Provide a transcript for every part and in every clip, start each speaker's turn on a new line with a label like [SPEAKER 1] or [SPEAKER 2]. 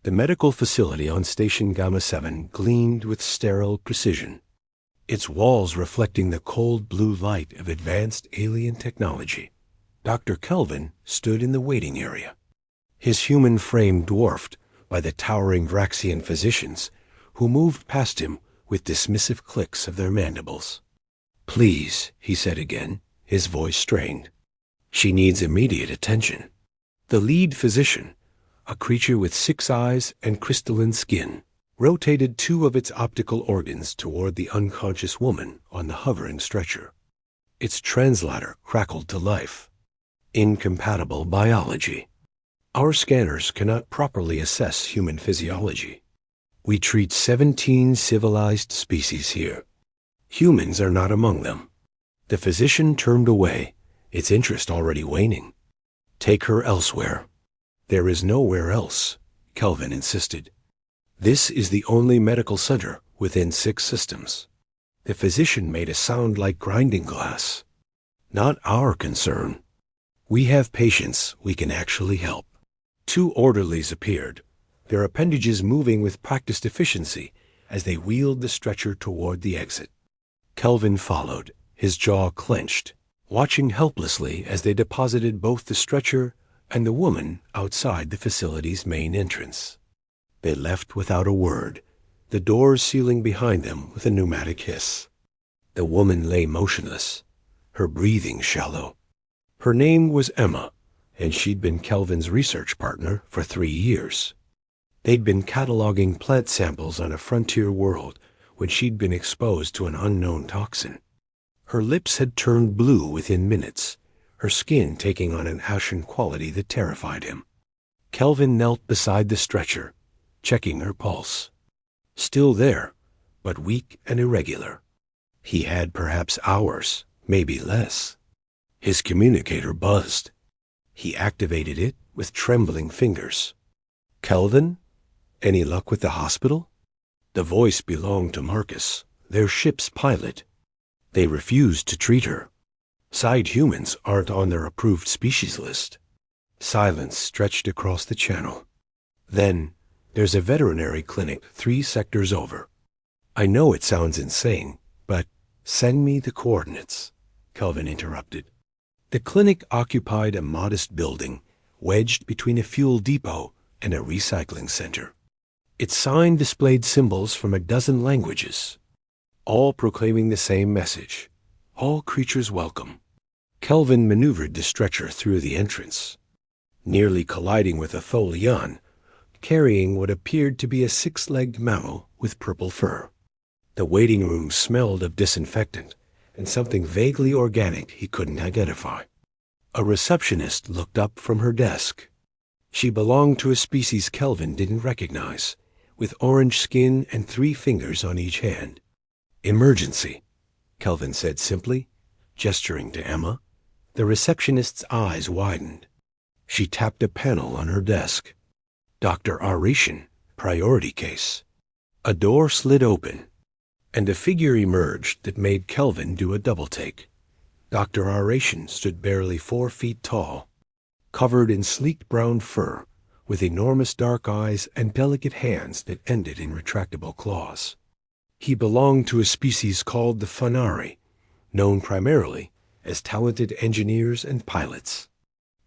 [SPEAKER 1] The medical facility on Station Gamma 7 gleamed with sterile precision, its walls reflecting the cold blue light of advanced alien technology. Dr. Kelvin stood in the waiting area, his human frame dwarfed by the towering Vraxian physicians who moved past him with dismissive clicks of their mandibles. "Please," he said again, his voice strained. "She needs immediate attention." The lead physician, a creature with 6 eyes and crystalline skin, rotated 2 of its optical organs toward the unconscious woman on the hovering stretcher. Its translator crackled to life. "Incompatible biology. Our scanners cannot properly assess human physiology. We treat 17 civilized species here. Humans are not among them." The physician turned away, its interest already waning. "Take her elsewhere." "There is nowhere else," Kelvin insisted. "This is the only medical center within 6 systems." The physician made a sound like grinding glass. "Not our concern. We have patients we can actually help." 2 orderlies appeared, their appendages moving with practiced efficiency as they wheeled the stretcher toward the exit. Kelvin followed, his jaw clenched, watching helplessly as they deposited both the stretcher and the woman outside the facility's main entrance. They left without a word, the doors sealing behind them with a pneumatic hiss. The woman lay motionless, her breathing shallow. Her name was Emma, and she'd been Kelvin's research partner for 3 years. They'd been cataloging plant samples on a frontier world when she'd been exposed to an unknown toxin. Her lips had turned blue within minutes, her skin taking on an ashen quality that terrified him. Kelvin knelt beside the stretcher, checking her pulse. Still there, but weak and irregular. He had perhaps hours, maybe less. His communicator buzzed. He activated it with trembling fingers. "Kelvin? Any luck with the hospital?" The voice belonged to Marcus, their ship's pilot. "They refused to treat her. Side humans aren't on their approved species list." Silence stretched across the channel. "Then, there's a veterinary clinic 3 sectors over. I know it sounds insane, but send me the coordinates," Kelvin interrupted. The clinic occupied a modest building, wedged between a fuel depot and a recycling center. Its sign displayed symbols from a dozen languages, all proclaiming the same message: all creatures welcome. Kelvin maneuvered the stretcher through the entrance, nearly colliding with a Tholian, carrying what appeared to be a 6-legged mammal with purple fur. The waiting room smelled of disinfectant and something vaguely organic he couldn't identify. A receptionist looked up from her desk. She belonged to a species Kelvin didn't recognize, with orange skin and 3 fingers on each hand. "Emergency," Kelvin said simply, gesturing to Emma. The receptionist's eyes widened. She tapped a panel on her desk. "Dr. Narration, priority case." A door slid open, and a figure emerged that made Kelvin do a double-take. Dr. Narration stood barely 4 feet tall, covered in sleek brown fur, with enormous dark eyes and delicate hands that ended in retractable claws. He belonged to a species called the Veterinary, known primarily as talented engineers and pilots.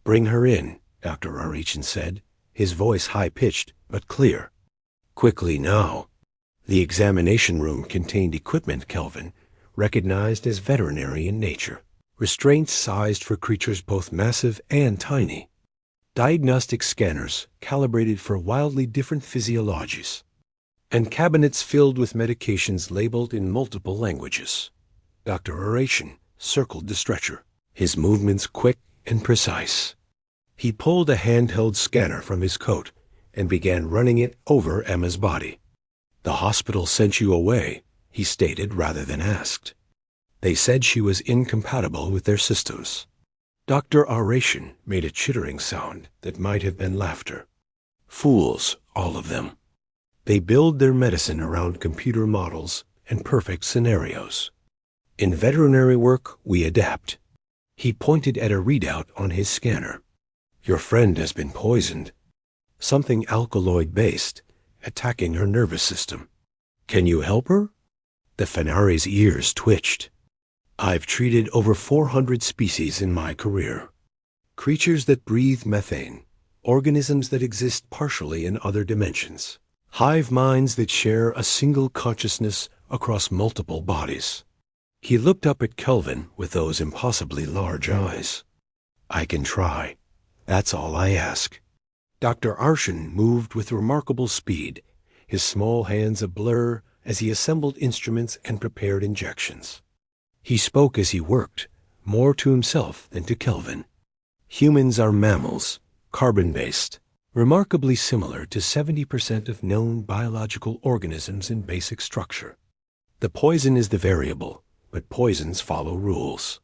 [SPEAKER 1] "Bring her in," Dr. Narration said, his voice high-pitched but clear. "Quickly now." The examination room contained equipment Kelvin recognized as veterinary in nature, restraints sized for creatures both massive and tiny, diagnostic scanners calibrated for wildly different physiologies, and cabinets filled with medications labeled in multiple languages. Dr. Narration circled the stretcher, his movements quick and precise. He pulled a handheld scanner from his coat and began running it over Emma's body. "The hospital sent you away," he stated rather than asked. "They said she was incompatible with their systems." Dr. Narration made a chittering sound that might have been laughter. "Fools, all of them. They build their medicine around computer models and perfect scenarios. In veterinary work, we adapt." He pointed at a readout on his scanner. "Your friend has been poisoned." something alkaloid-based, attacking her nervous system. Can you help her? The Fenari's ears twitched. I've treated over 400 species in my career. Creatures that breathe methane, organisms that exist partially in other dimensions, hive minds that share a single consciousness across multiple bodies. He looked up at Kelvin with those impossibly large eyes. I can try. That's all I ask. Dr. Arshan moved with remarkable speed, his small hands a blur as he assembled instruments and prepared injections. He spoke as he worked, more to himself than to Kelvin. Humans are mammals, carbon-based, remarkably similar to 70% of known biological organisms in basic structure. The poison is the variable, but poisons follow rules.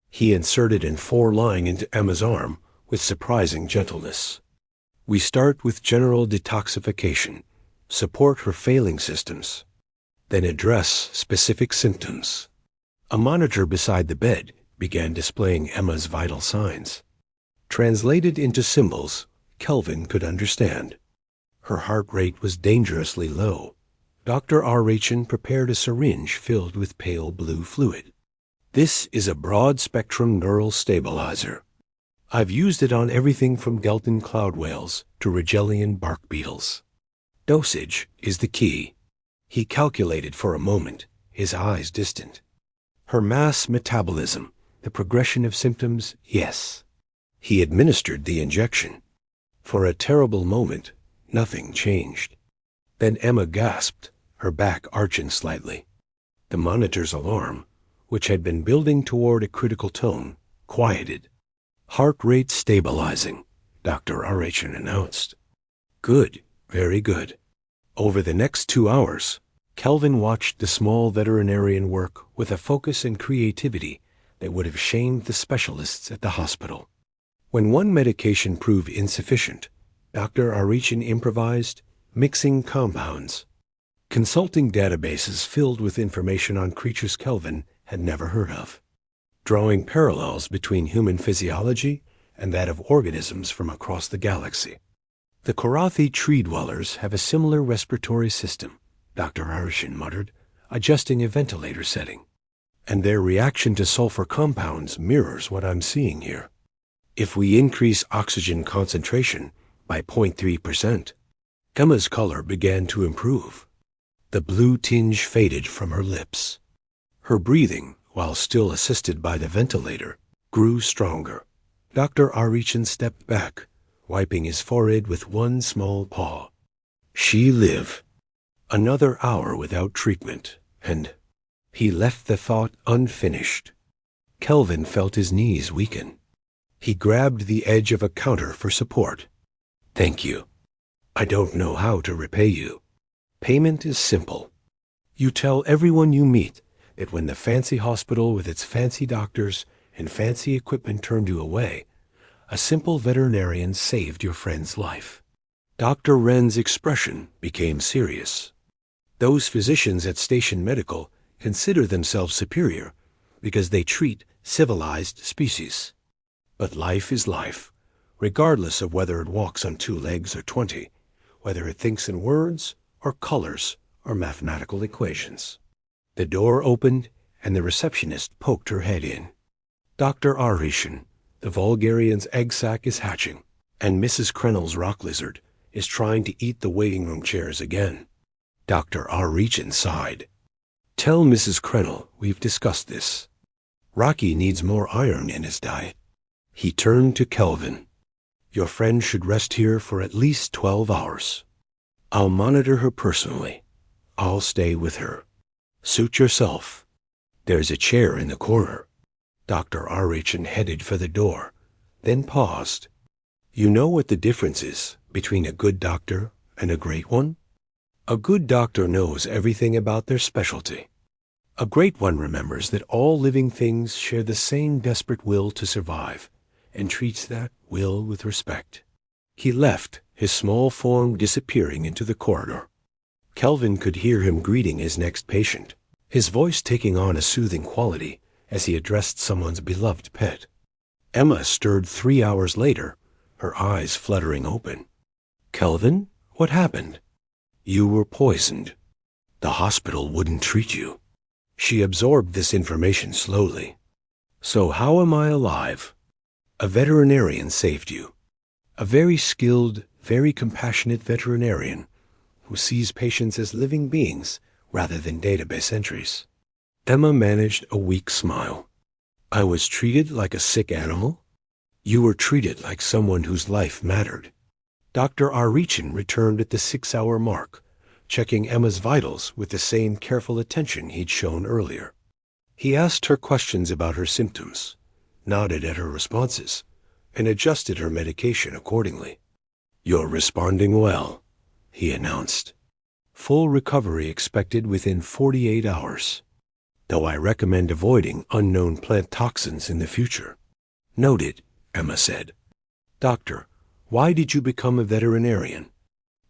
[SPEAKER 1] He inserted an 4-line into Emma's arm with surprising gentleness. We start with general detoxification, support her failing systems, then address specific symptoms. A monitor beside the bed began displaying Emma's vital signs. Translated into symbols, Kelvin could understand. Her heart rate was dangerously low. Dr. Arachin prepared a syringe filled with pale blue fluid. This is a broad-spectrum neural stabilizer. I've used it on everything from Gelton cloud whales to Rigelian bark beetles. Dosage is the key. He calculated for a moment, his eyes distant. Her mass metabolism, the progression of symptoms, yes. He administered the injection. For a terrible moment, nothing changed. Then Emma gasped, her back arching slightly. The monitor's alarm, which had been building toward a critical tone, quieted. Heart rate stabilizing, Dr. Arachin announced. Good, very good. Over the next 2 hours, Kelvin watched the small veterinarian work with a focus and creativity that would have shamed the specialists at the hospital. When one medication proved insufficient, Dr. Arachin improvised, mixing compounds, consulting databases filled with information on creatures Kelvin had never heard of, drawing parallels between human physiology and that of organisms from across the galaxy. The Korathi tree dwellers have a similar respiratory system, Dr. Arachin muttered, adjusting a ventilator setting. And their reaction to sulfur compounds mirrors what I'm seeing here. If we increase oxygen concentration by 0.3%, Emma's color began to improve. The blue tinge faded from her lips. Her breathing, while still assisted by the ventilator, grew stronger. Dr. Arachin stepped back, wiping his forehead with one small paw. She lived. Another hour without treatment, and he left the thought unfinished. Kelvin felt his knees weaken. He grabbed the edge of a counter for support. Thank you. I don't know how to repay you. Payment is simple. You tell everyone you meet that when the fancy hospital with its fancy doctors and fancy equipment turned you away, a simple veterinarian saved your friend's life. Dr. Wren's expression became serious. Those physicians at Station Medical consider themselves superior because they treat civilized species. But life is life, regardless of whether it walks on 2 legs or 20, whether it thinks in words or colors or mathematical equations. The door opened, and the receptionist poked her head in. Dr. Arachin, the Vulgarian's egg sac is hatching, and Mrs. Krenel's rock lizard is trying to eat the waiting room chairs again. Dr. Arachin sighed. Tell Mrs. Krenel we've discussed this. Rocky needs more iron in his diet. He turned to Kelvin. Your friend should rest here for at least 12 hours. I'll monitor her personally. I'll stay with her. Suit yourself. There's a chair in the corner. Dr. Arachin headed for the door, then paused. You know what the difference is between a good doctor and a great one? A good doctor knows everything about their specialty. A great one remembers that all living things share the same desperate will to survive, and treats that will with respect. He left, his small form disappearing into the corridor. Kelvin could hear him greeting his next patient, his voice taking on a soothing quality as he addressed someone's beloved pet. Emma stirred 3 hours later, her eyes fluttering open. Kelvin, what happened? You were poisoned. The hospital wouldn't treat you. She absorbed this information slowly. So how am I alive? A veterinarian saved you. A very skilled, very compassionate veterinarian who sees patients as living beings rather than database entries. Emma managed a weak smile. I was treated like a sick animal? You were treated like someone whose life mattered. Dr. Arichin returned at the 6-hour mark, checking Emma's vitals with the same careful attention he'd shown earlier. He asked her questions about her symptoms, nodded at her responses, and adjusted her medication accordingly. You're responding well, he announced. Full recovery expected within 48 hours, though I recommend avoiding unknown plant toxins in the future. Noted, Emma said. Doctor, why did you become a veterinarian?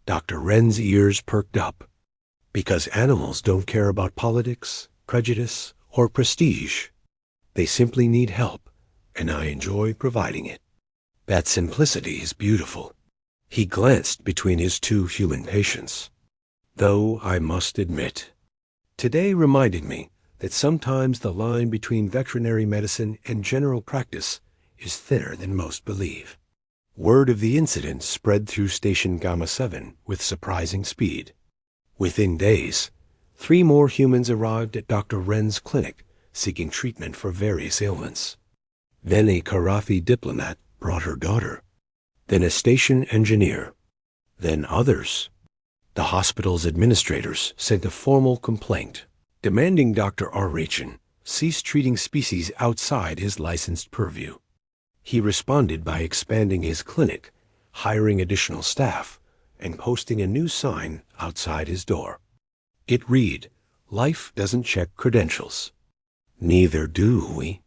[SPEAKER 1] Dr. Wren's ears perked up. Because animals don't care about politics, prejudice, or prestige. They simply need help, and I enjoy providing it. That simplicity is beautiful. He glanced between his two human patients. Though I must admit, today reminded me that sometimes the line between veterinary medicine and general practice is thinner than most believe. Word of the incident spread through Station Gamma 7 with surprising speed. Within days, 3 more humans arrived at Dr. Wren's clinic seeking treatment for various ailments. Then a Karathi diplomat brought her daughter. Then a station engineer. Then others. The hospital's administrators sent a formal complaint, demanding Dr. Arichin cease treating species outside his licensed purview. He responded by expanding his clinic, hiring additional staff, and posting a new sign outside his door. It read, "Life doesn't check credentials." Neither do we.